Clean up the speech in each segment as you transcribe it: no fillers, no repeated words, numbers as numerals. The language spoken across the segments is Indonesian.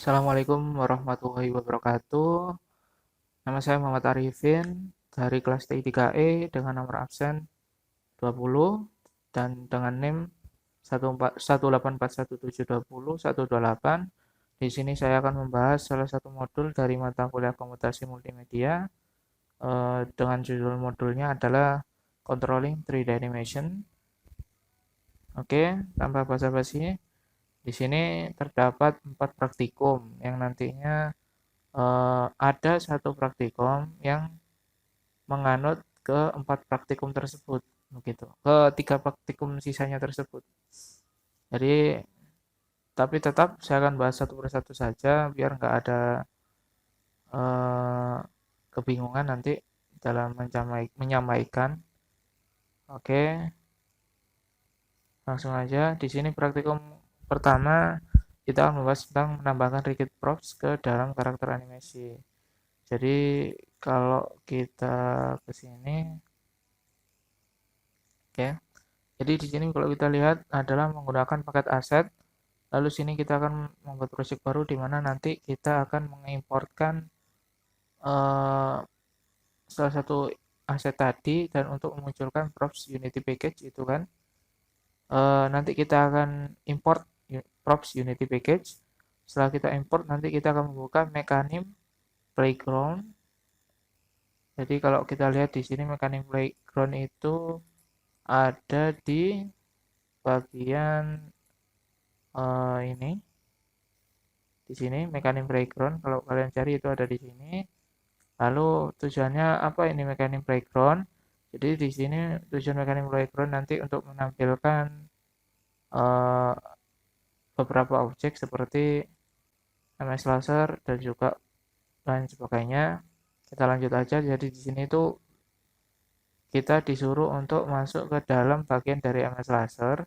Assalamualaikum warahmatullahi wabarakatuh. Nama saya Muhammad Arifin dari kelas T3E dengan nomor absen 20 dan dengan NIM 1841720 128. Di sini saya akan membahas salah satu modul dari mata kuliah Komputasi Multimedia. Dengan judul modulnya adalah Controlling 3D Animation. Oke, tanpa basa-basi, di sini terdapat 4 praktikum yang nantinya ada satu praktikum yang menganut ke 4 praktikum tersebut, begitu. Ke 3 praktikum sisanya tersebut. Jadi, tapi tetap saya akan bahas satu persatu saja biar nggak ada eh, kebingungan nanti dalam menyampaikan. Oke, langsung aja. Di sini praktikum pertama kita akan membahas tentang menambahkan rigid props ke dalam karakter animasi. Jadi kalau kita ke sini, ya. Jadi di sini kalau kita lihat adalah menggunakan paket aset. Lalu sini kita akan membuat project baru di mana nanti kita akan mengimportkan eh, salah satu aset tadi dan untuk memunculkan props Unity package itu kan. Nanti kita akan import props Unity package. Setelah kita import nanti kita akan membuka mekanim playground. Jadi kalau kita lihat di sini mekanim playground itu ada di bagian ini di sini mekanim background. Kalau kalian cari itu ada di sini. Lalu tujuannya apa ini mekanim background? Jadi di sini tujuan mekanim background nanti untuk menampilkan uh, beberapa objek seperti MS laser dan juga lain sebagainya. Kita lanjut aja. Jadi di sini itu kita disuruh untuk masuk ke dalam bagian dari MS laser.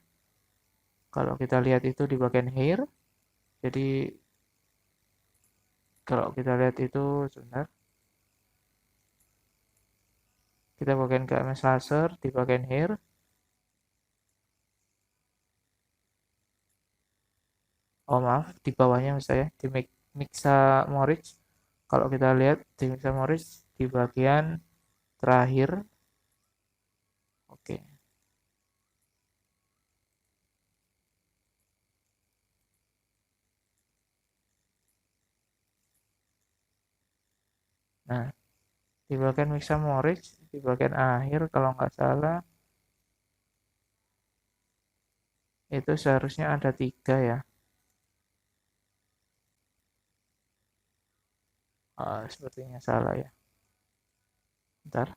Kalau kita lihat itu di bagian hair. Jadi kalau kita lihat itu sebentar. Kita bagian ke MS laser di bagian hair. Oh maaf, di bawahnya saya di Mixa Moritz. Kalau kita lihat di Mixa Moritz di bagian terakhir. Oke. Nah, di bagian Mixa Moritz di bagian akhir kalau nggak salah itu seharusnya ada 3 ya. Sepertinya salah ya. Bentar.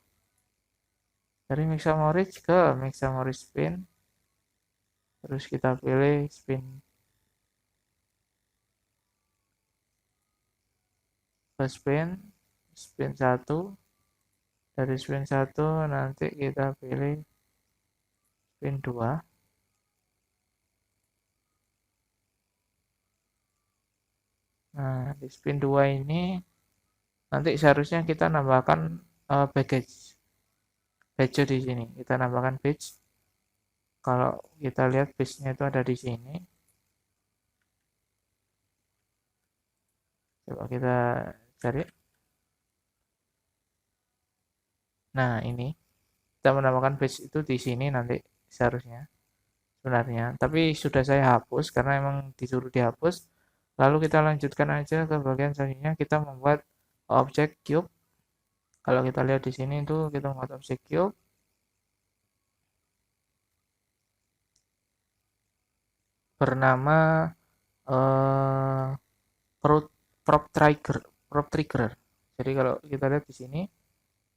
Dari Mixa Moritz ke Mixa Moritz Spin. Terus kita pilih spin ke spin 1. Dari spin 1 nanti kita pilih spin 2. Nah, di spin 2 ini nanti seharusnya kita nambahkan package badge di sini. Kita nambahkan badge. Kalau kita lihat badge-nya itu ada di sini. Coba kita cari. Nah, ini kita menambahkan badge itu di sini nanti seharusnya sebenarnya. Tapi sudah saya hapus karena emang disuruh dihapus. Lalu kita lanjutkan aja ke bagian selanjutnya kita membuat objek cube. Kalau kita lihat di sini itu kita membuat objek cube bernama eh, prop prop trigger. Jadi kalau kita lihat di sini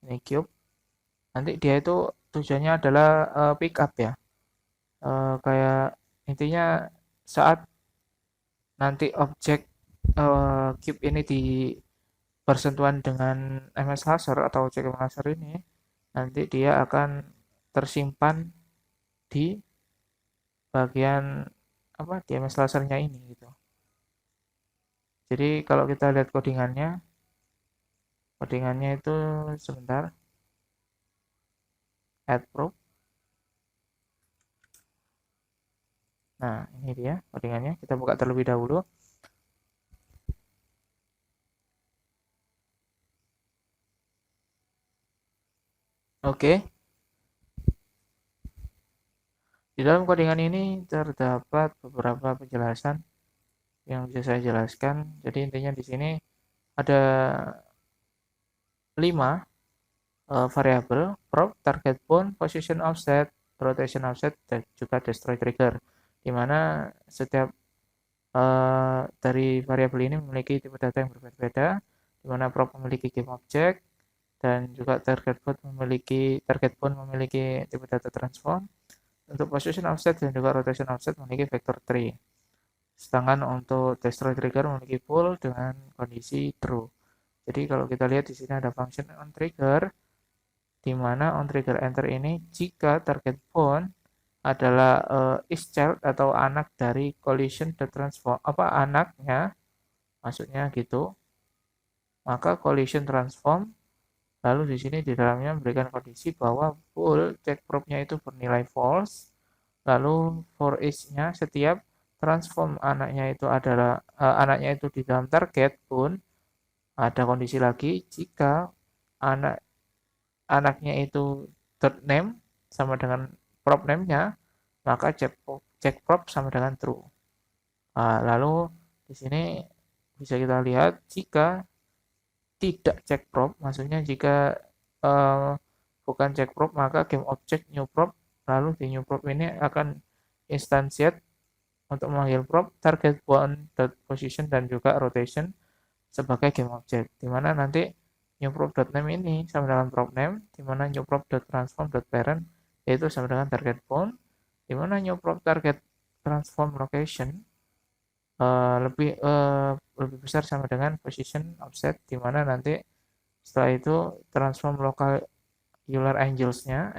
ini cube, nanti dia itu tujuannya adalah pick up ya. Kayak intinya saat nanti objek cube ini di bersentuhan dengan MS laser atau objek MS laser ini, nanti dia akan tersimpan di bagian apa di MS lasernya ini gitu. Jadi kalau kita lihat codingannya itu sebentar, add probe. Nah, ini dia codingannya. Kita buka terlebih dahulu. Oke. Di dalam codingan ini terdapat beberapa penjelasan yang bisa saya jelaskan. Jadi intinya di sini ada 5 variabel: prop, target bound, position offset, rotation offset, dan juga destroy trigger. Di mana setiap dari variabel ini memiliki tipe data yang berbeda-beda, di mana prop memiliki game object dan juga target bound memiliki tipe data transform. Untuk position offset dan juga rotation offset memiliki vector tree. Sedangkan untuk destroy trigger memiliki bool dengan kondisi true. Jadi kalau kita lihat di sini ada function on trigger, di mana on trigger enter ini jika target bound adalah is child atau anak dari collision transform, apa anaknya, maksudnya gitu, maka collision transform. Lalu di sini di dalamnya memberikan kondisi bahwa bool check probe-nya itu bernilai false. Lalu for each-nya setiap transform anaknya itu adalah anaknya itu di dalam target pun ada kondisi lagi jika anaknya itu dot name sama dengan prop name-nya, maka check prop sama dengan true. Lalu di sini bisa kita lihat jika tidak check prop, maksudnya jika bukan check prop maka game object new prop, lalu di new prop ini akan instantiate untuk memanggil prop, target bound, position, dan juga rotation sebagai game object. Di mana nanti new prop.name ini sama dengan prop name, di mana new prop.transform.parent yaitu sama dengan target bound, di mana new prop target transform location lebih besar sama dengan position offset, di mana nanti setelah itu transform lokal Euler angle-nya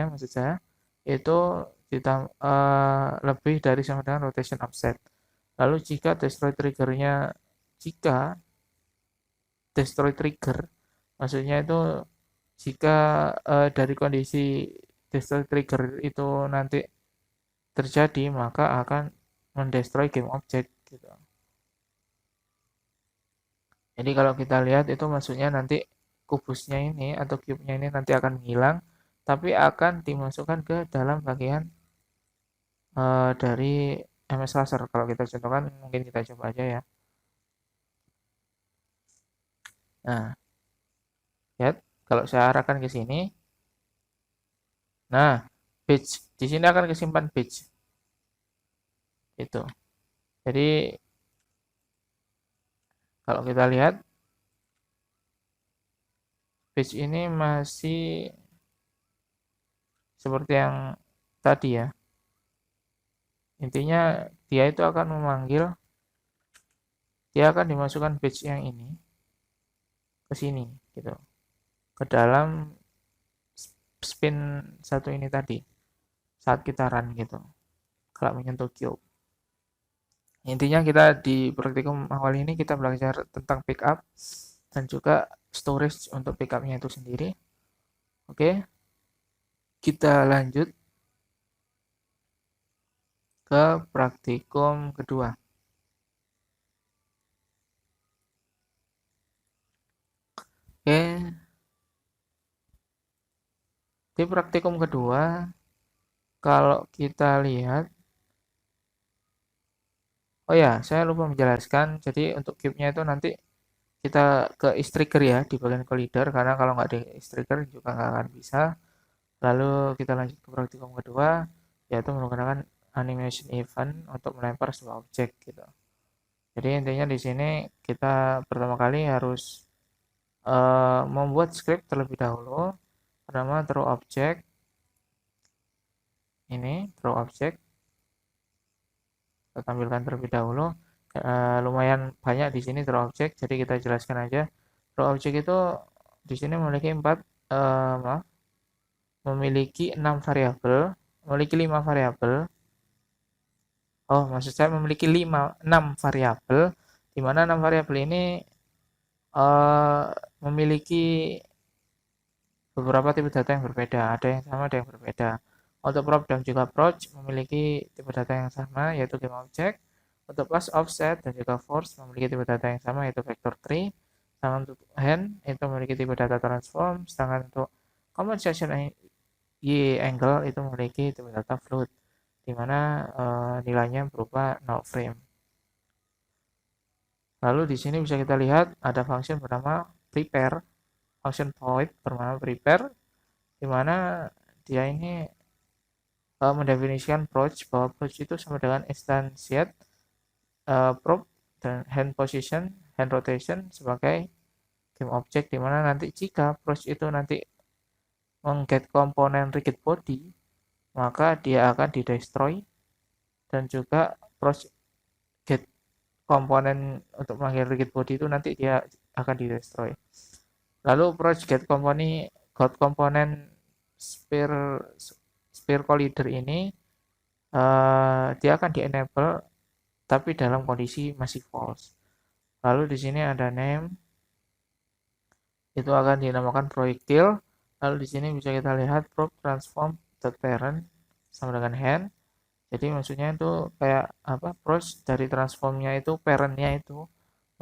maksud saya itu lebih dari sama dengan rotation offset. Lalu jika destroy trigger maksudnya itu jika dari kondisi destroy trigger itu nanti terjadi maka akan mendestroy game object gitu. Jadi kalau kita lihat itu maksudnya nanti kubusnya ini atau cube-nya ini nanti akan menghilang tapi akan dimasukkan ke dalam bagian dari MS Laser. Kalau kita contohkan mungkin kita coba aja ya. Nah, lihat kalau saya arahkan ke sini. Nah, page di sini akan kesimpan page. Itu. Jadi kalau kita lihat page ini masih seperti yang tadi ya. Intinya dia itu akan dimasukkan page yang ini ke sini gitu. Ke dalam spin satu ini tadi saat kita run gitu. Kalau menyentuh cube. Intinya kita di praktikum awal ini kita belajar tentang backup dan juga storage untuk backupnya itu sendiri. Oke, kita lanjut ke praktikum kedua. Oke, di praktikum kedua kalau kita lihat, oh ya saya lupa menjelaskan, jadi untuk cube-nya itu nanti kita ke is trigger ya di bagian collider, karena kalau nggak di is trigger juga nggak akan bisa. Lalu kita lanjut ke praktikum kedua, yaitu menggunakan animation event untuk melempar sebuah objek gitu. Jadi intinya di sini kita pertama kali harus membuat script terlebih dahulu bernama throw object. Ini throw object kita tampilkan terlebih dahulu. Lumayan banyak di sini throw object, jadi kita jelaskan aja. Throw object itu di sini memiliki memiliki 6 variabel, memiliki 5 variabel. Oh, maksud saya memiliki 6 variabel, di mana 6 variabel ini memiliki beberapa tipe data yang berbeda, ada yang sama, ada yang berbeda. Untuk prop dan juga approach memiliki tipe data yang sama, yaitu game object. Untuk plus offset dan juga force memiliki tipe data yang sama, yaitu vector tree. Sedangkan untuk hand itu memiliki tipe data transform, sedangkan untuk compensation y angle itu memiliki tipe data float, di mana nilainya berupa 0 frame. Lalu di sini bisa kita lihat ada function bernama prepare, function void bernama prepare, di mana dia ini mendefinisikan approach, bahwa approach itu sama dengan instantiate probe dan hand position, hand rotation sebagai game object, di mana nanti jika approach itu nanti mengget komponen rigid body, maka dia akan di-destroy, dan juga approach get komponen untuk memanggil rigid body itu nanti dia akan di-destroy. Lalu approach get komponen sphere collider ini dia akan di-enable tapi dalam kondisi masih false. Lalu di sini ada name, itu akan dinamakan proyektil. Lalu di sini bisa kita lihat probe transform parent sama dengan hand. Jadi maksudnya itu kayak apa? Approach dari transformnya itu parentnya itu,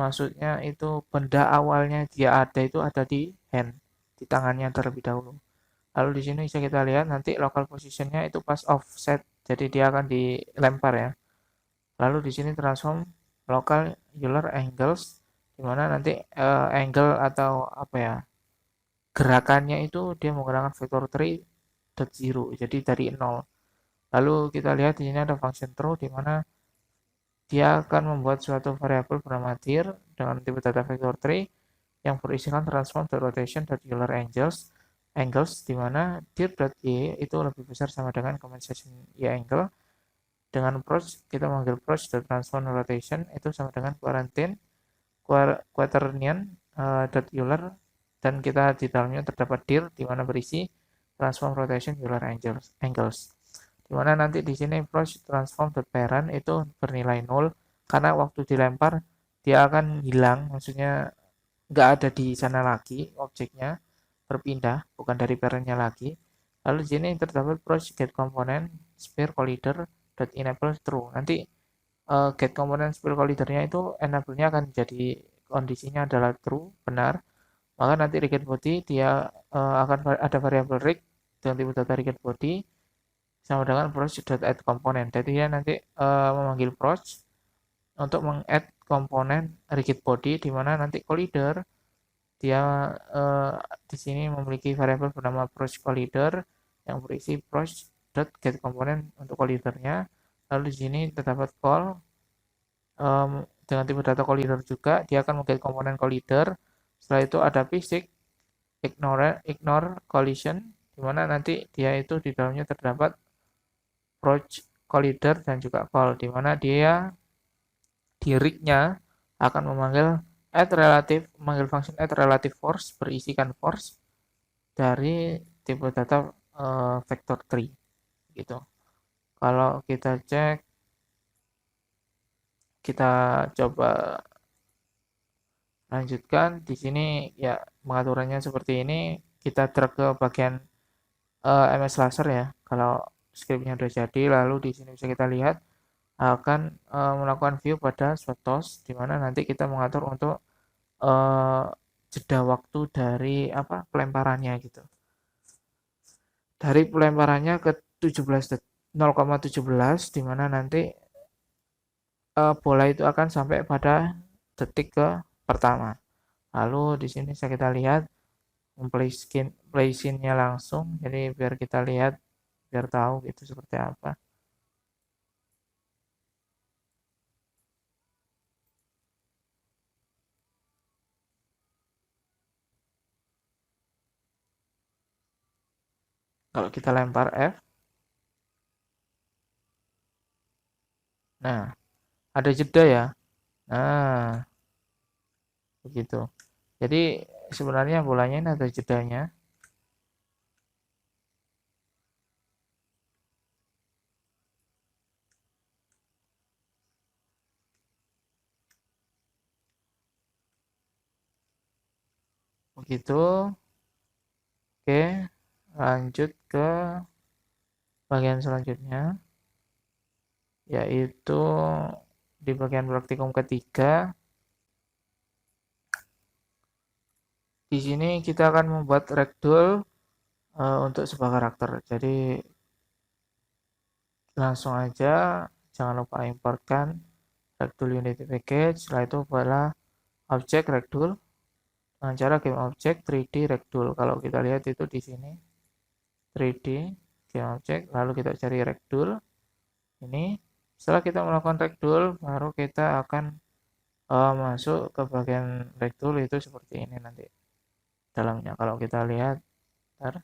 maksudnya itu benda awalnya dia ada itu ada di hand, di tangannya terlebih dahulu. Lalu di sini bisa kita lihat nanti local positionnya itu pas offset, jadi dia akan dilempar ya. Lalu di sini transform local Euler angles, di mana nanti angle atau apa ya, gerakannya itu dia menggunakan vektor 3.0, jadi dari 0. Lalu kita lihat di sini ada function true, di mana dia akan membuat suatu variabel bernama dir dengan tipe data vector 3 yang berisikan transform the rotation dari Euler angles, di mana dir.y itu lebih besar sama dengan compensation y angle. Dengan approach kita memanggil approach the transform rotation itu sama dengan quaternion dot Euler, dan kita di dalamnya terdapat dir di mana berisi transform rotation Euler angles, di mana nanti di sini approach transform the parent itu bernilai 0 karena waktu dilempar dia akan hilang, maksudnya nggak ada di sana lagi, objeknya berpindah bukan dari parentnya lagi. Lalu di sini terdapat approach get component sphere collider that enable true. Nanti get component sphere collidernya itu enable-nya akan jadi kondisinya adalah true, benar. Maka nanti rigid body dia akan ada variabel rig dengan tipe data rigid body sama dengan approach.add component. Jadi dia nanti memanggil approach untuk meng-add komponen rigid body, di mana nanti collider dia di sini memiliki variabel bernama approach collider yang berisi approach.get component untuk collidernya. Lalu di sini terdapat call dengan tipe data collider juga, dia akan meng-get komponen collider. Setelah itu ada physics ignore collision, di mana nanti dia itu di dalamnya terdapat approach collider dan juga call, di mana dia di rig-nya akan memanggil function add relative force berisikan force dari tipe data vector 3 gitu. Kalau kita cek, kita coba lanjutkan di sini ya, pengaturannya seperti ini. Kita drag ke bagian MS Laser ya. Kalau scriptnya udah jadi, lalu di sini bisa kita lihat akan melakukan view pada swatos, di mana nanti kita mengatur untuk jeda waktu dari apa pelemparannya gitu. Dari pelemparannya ke 0,17, di mana nanti bola itu akan sampai pada detik ke pertama. Lalu di sini bisa kita lihat play scene-nya langsung, jadi biar kita lihat, biar tahu gitu seperti apa. Kalau kita lempar F, nah ada jeda ya. Nah, begitu. Jadi sebenarnya bolanya ini ada jedanya. Begitu. Oke, lanjut ke bagian selanjutnya, yaitu di bagian praktikum ketiga. Di sini kita akan membuat ragdoll untuk sebuah karakter. Jadi langsung aja, jangan lupa importkan ragdoll unity package. Setelah itu buatlah objek ragdoll dengan cara game object 3D ragdoll. Kalau kita lihat itu di sini 3D game object, lalu kita cari ragdoll ini. Setelah kita melakukan ragdoll, baru kita akan masuk ke bagian ragdoll itu seperti ini nanti dalamnya. Kalau kita lihat, bentar.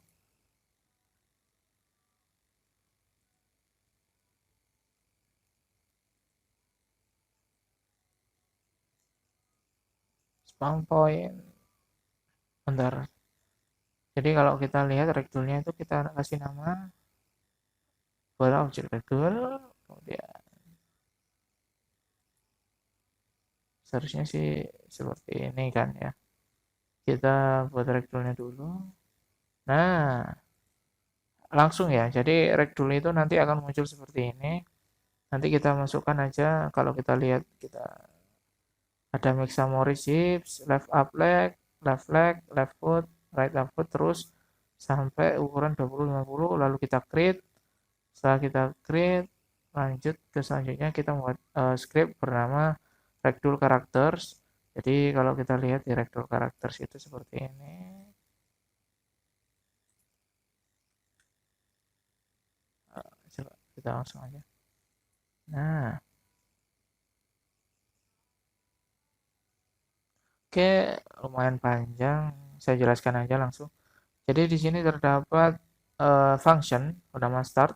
Spawn point, bentar. Jadi kalau kita lihat ragdollnya itu kita kasih nama bola objek ragdoll, kemudian seharusnya sih seperti ini kan ya. Kita buat ragdollnya dulu. Nah, langsung ya. Jadi ragdoll itu nanti akan muncul seperti ini. Nanti kita masukkan aja. Kalau kita lihat, kita ada Mixamori chips, left up leg, left foot, right up foot, terus sampai ukuran 20-50, lalu kita create. Setelah kita create, lanjut ke selanjutnya kita membuat script bernama ragdoll characters. Jadi kalau kita lihat di ragdoll characters itu seperti ini. Coba kita langsung aja. Nah, oke, lumayan panjang. Saya jelaskan aja langsung. Jadi di sini terdapat function bernama start,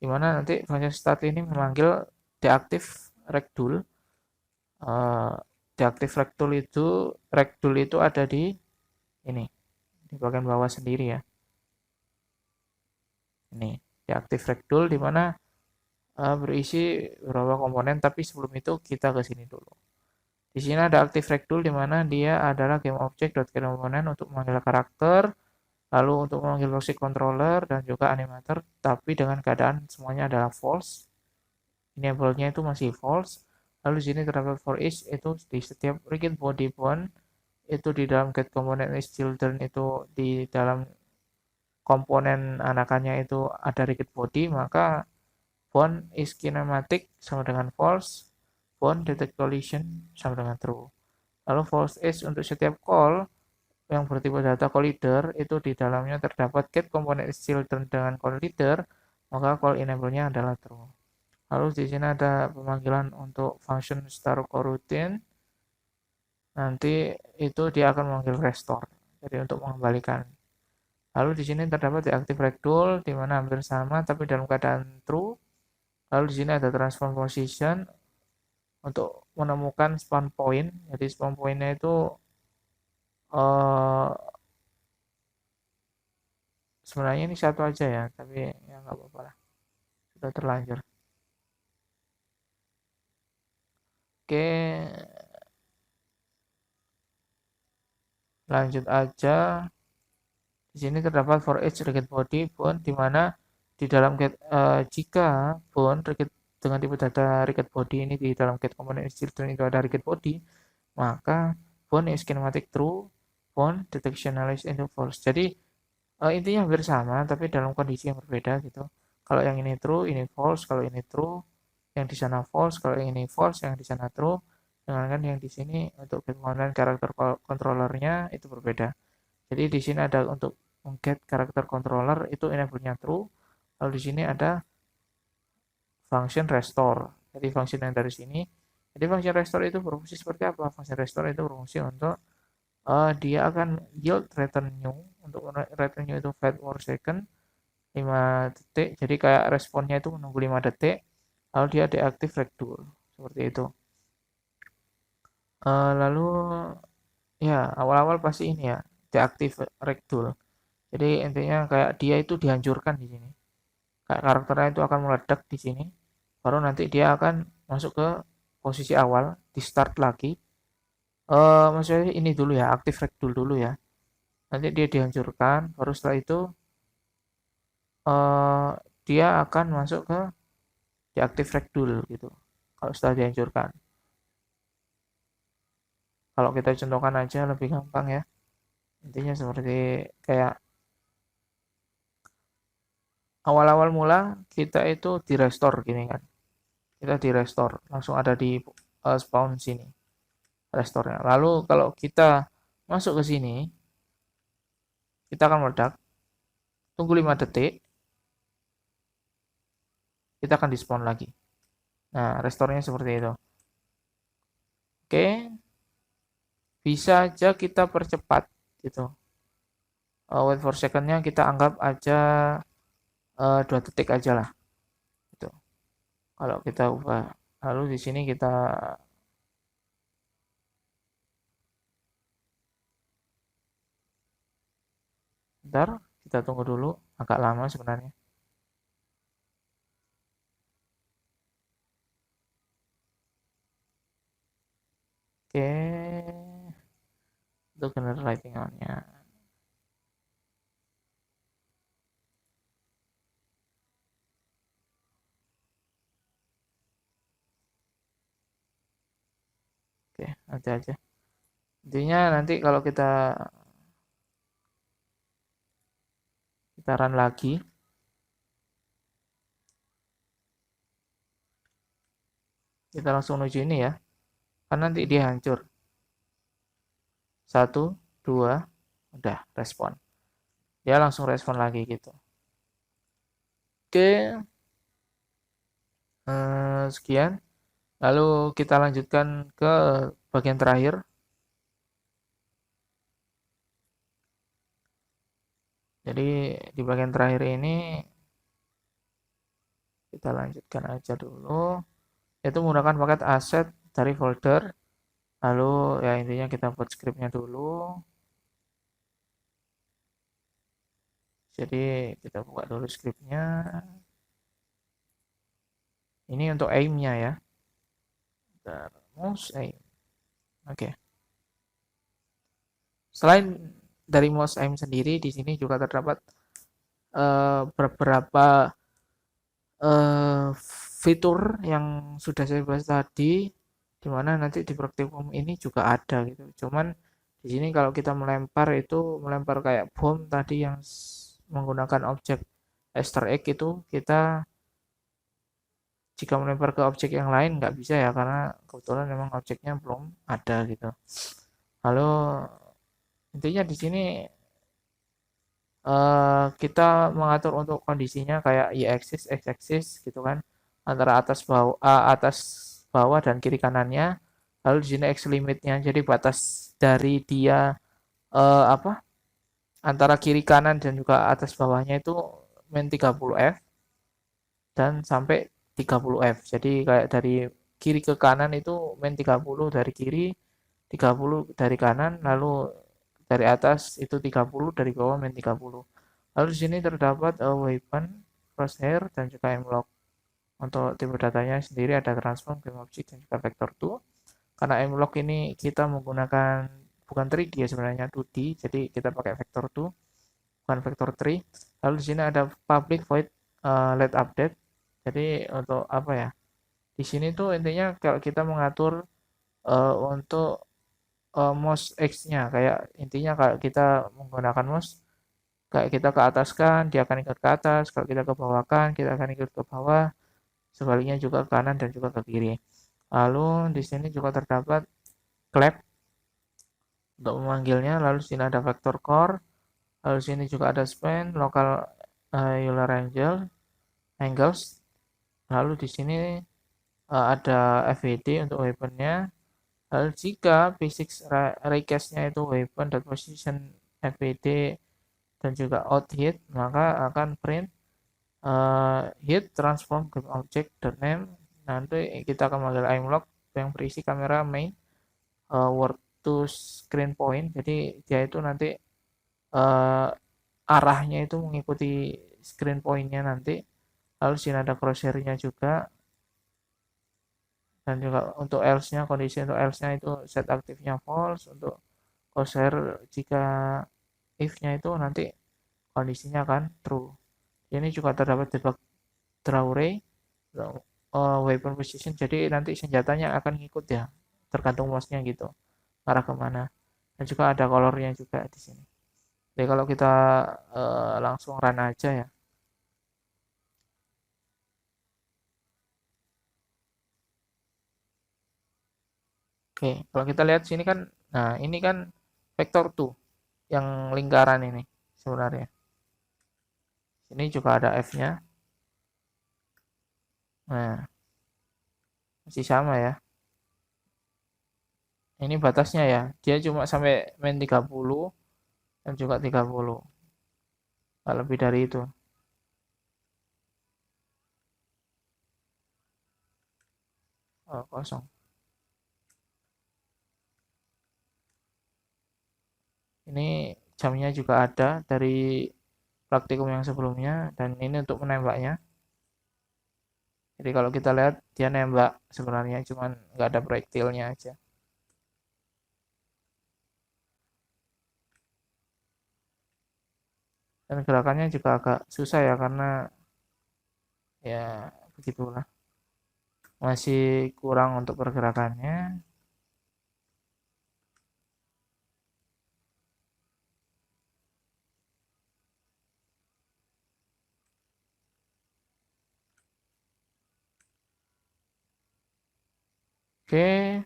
di mana nanti function start ini memanggil deaktif ragdoll. Deaktif ragdoll itu ada di ini, di bagian bawah sendiri ya. Ini deaktif ragdoll di mana berisi beberapa komponen, tapi sebelum itu kita ke sini dulu. Di sini ada active ragdoll di mana dia adalah game object.getComponent untuk memanggil karakter, lalu untuk memanggil logic controller dan juga animator, tapi dengan keadaan semuanya adalah false. Enable-nya itu masih false. Lalu di sini terdapat for each, itu di setiap rigid body bond itu di dalam getComponent is children, itu di dalam komponen anakannya itu ada rigid body, maka bond is kinematic sama dengan false, bond detect collision sama dengan true. Lalu false is untuk setiap call yang bertipe data collider, itu di dalamnya terdapat get component is children dengan collider, maka call enable-nya adalah true. Lalu di sini ada pemanggilan untuk function star coroutine, nanti itu dia akan memanggil restore, jadi untuk mengembalikan. Lalu di sini terdapat deactive ragdoll di mana hampir sama tapi dalam keadaan true. Lalu di sini ada transform position untuk menemukan spawn point. Jadi spawn point-nya itu sebenarnya ini satu aja ya, tapi ya nggak apa-apa lah, sudah terlanjur. Oke, lanjut aja. Di sini terdapat for each rigid body bond, di mana di dalam get jika bond rigid dengan tipe data rigid body ini di dalam get component children itu ada rigid body, maka bond is kinematic true, bond detectionalized into false. Jadi intinya hampir sama tapi dalam kondisi yang berbeda gitu. Kalau yang ini true, ini false. Kalau ini true, yang di sana false. Kalau yang ini false, yang di sana true. Dengan yang di sini untuk component karakter controllernya itu berbeda. Jadi di sini ada untuk get karakter controller itu enable-nya true. Lalu di sini ada function restore. Jadi function yang dari sini. Jadi function restore itu berfungsi seperti apa? Function restore itu berfungsi untuk dia akan yield return new. Untuk return new itu wait for second 5 detik. Jadi kayak responnya itu menunggu 5 detik. Lalu dia deaktif ragdoll. Seperti itu. Lalu ya awal-awal pasti ini ya deaktif ragdoll. Jadi intinya kayak dia itu dihancurkan di sini. Kayak karakternya itu akan meledak di sini. Baru nanti dia akan masuk ke posisi awal, di start lagi. Maksudnya ini dulu ya, aktif ragdoll dulu ya. Nanti dia dihancurkan, baru setelah itu dia akan masuk ke deaktif ragdoll gitu. Kalau setelah dihancurkan. Kalau kita contohkan aja lebih gampang ya. Intinya seperti kayak awal-awal mula kita itu di restore gini kan. Kita di restore, langsung ada di spawn sini restore-nya. Lalu kalau kita masuk ke sini, kita akan meledak, tunggu 5 detik, kita akan di spawn lagi. Nah, restore-nya seperti itu. Oke, bisa aja kita percepat gitu. Wait for second-nya kita anggap aja 2 detik aja lah gitu. Kalau kita ubah, lalu di sini kita bentar, kita tunggu dulu, agak lama sebenarnya. Oke, itu generating on-nya. Oke, nanti aja. Intinya nanti kalau kita run lagi, kita langsung menuju ini ya, kan nanti dia hancur. 1, 2, udah respon. Dia langsung respon lagi gitu. Oke, sekian. Lalu kita lanjutkan ke bagian terakhir. Jadi di bagian terakhir ini kita lanjutkan aja dulu. Yaitu menggunakan paket aset dari folder. Lalu ya intinya kita buat scriptnya dulu. Jadi kita buka dulu scriptnya. Ini untuk aim-nya ya. Mouse aim. Oke. Selain dari mouse aim sendiri, di sini juga terdapat beberapa fitur yang sudah saya bahas tadi, di mana nanti di praktikum ini juga ada gitu. Cuman di sini kalau kita melempar itu melempar kayak bom tadi yang menggunakan objek Easter egg itu kita jika melempar ke objek yang lain nggak bisa ya karena kebetulan memang objeknya belum ada gitu. Lalu intinya di sini kita mengatur untuk kondisinya kayak y-axis, x-axis gitu kan antara atas bawah dan kiri kanannya. Lalu di sini x limitnya jadi batas dari dia apa antara kiri kanan dan juga atas bawahnya itu min 30 f dan sampai 30 f. Jadi kayak dari kiri ke kanan itu min 30 dari kiri, 30 dari kanan, lalu dari atas itu 30, dari bawah min 30. Lalu di sini terdapat weapon, crosshair, dan juga mlock. Untuk tipe datanya sendiri ada transform, game object, dan juga vector 2. Karena mlock ini kita menggunakan bukan 3D ya sebenarnya 2D, jadi kita pakai vector 2, bukan vector 3. Lalu di sini ada public void let update. Jadi untuk apa ya? Di sini tuh intinya kalau kita mengatur untuk mouse X-nya kayak intinya kalau kita menggunakan mouse kayak kita ke atas kan dia akan ikut ke atas, kalau kita ke bawah kan kita akan ikut ke bawah, sebaliknya juga ke kanan dan juga ke kiri. Lalu di sini juga terdapat clap untuk memanggilnya, lalu di sini ada vector core, lalu di sini juga ada span, local Euler angles, lalu di sini ada FVD untuk weaponnya. Lalu jika basic raycast-nya itu weapon dan position FVD dan juga out hit, maka akan print hit transform game object name. Nanti kita akan manggil aimlock yang berisi kamera main word to screen point. Jadi dia itu nanti uh, arahnya itu mengikuti screen point-nya nanti. Lalu sini ada crosshair-nya juga, dan juga untuk else-nya, kondisi untuk else-nya itu set aktifnya false, untuk crosshair jika if-nya itu nanti kondisinya kan true. Ini juga terdapat debug draw ray, weapon position, jadi nanti senjatanya akan ngikut ya tergantung mouse-nya gitu arah kemana, dan juga ada color-nya juga di sini. Jadi kalau kita langsung run aja ya. Oke, kalau kita lihat sini kan, nah ini kan vektor 2 yang lingkaran ini sebenarnya. Ini juga ada F-nya. Nah, masih sama ya. Ini batasnya ya. Dia cuma sampai min 30 dan juga 30. Nggak lebih dari itu. Oh, kosong. Ini jamnya juga ada dari praktikum yang sebelumnya dan ini untuk menembaknya. Jadi kalau kita lihat dia nembak sebenarnya cuman nggak ada proyektilnya aja. Dan gerakannya juga agak susah ya karena ya begitulah. Masih kurang untuk pergerakannya. Oke,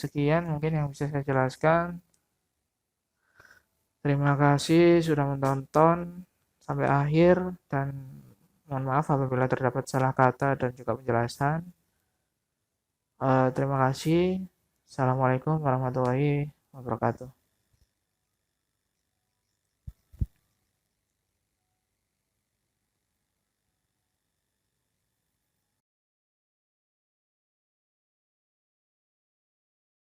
sekian mungkin yang bisa saya jelaskan. Terima kasih sudah menonton sampai akhir dan mohon maaf apabila terdapat salah kata dan juga penjelasan. Terima kasih. Assalamualaikum warahmatullahi wabarakatuh.